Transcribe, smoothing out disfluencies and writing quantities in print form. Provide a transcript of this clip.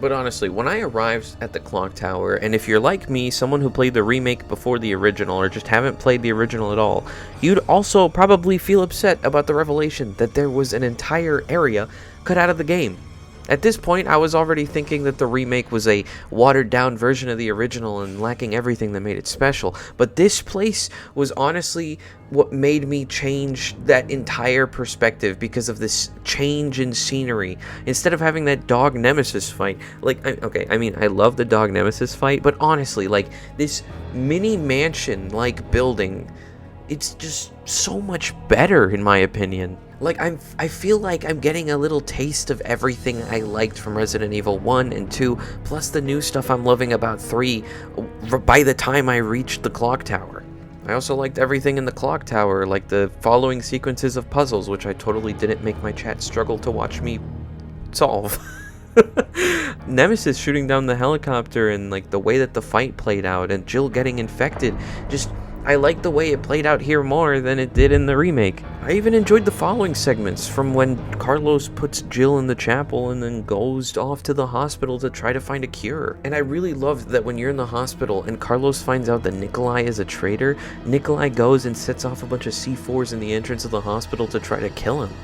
But honestly, when I arrived at the clock tower, and if you're like me, someone who played the remake before the original, or just haven't played the original at all, you'd also probably feel upset about the revelation that there was an entire area cut out of the game. At this point, I was already thinking that the remake was a watered-down version of the original and lacking everything that made it special, but this place was honestly what made me change that entire perspective because of this change in scenery. Instead of having that dog nemesis fight, I love the dog nemesis fight, but honestly, like, this mini mansion-like building, it's just so much better in my opinion. Like, I feel like I'm getting a little taste of everything I liked from Resident Evil 1 and 2, plus the new stuff I'm loving about 3 by the time I reached the clock tower. I also liked everything in the clock tower, like the following sequences of puzzles, which I totally didn't make my chat struggle to watch me solve. Nemesis shooting down the helicopter and like the way that the fight played out and Jill getting infected, just I like the way it played out here more than it did in the remake. I even enjoyed the following segments from when Carlos puts Jill in the chapel and then goes off to the hospital to try to find a cure. And I really loved that when you're in the hospital and Carlos finds out that Nikolai is a traitor, Nikolai goes and sets off a bunch of C4s in the entrance of the hospital to try to kill him.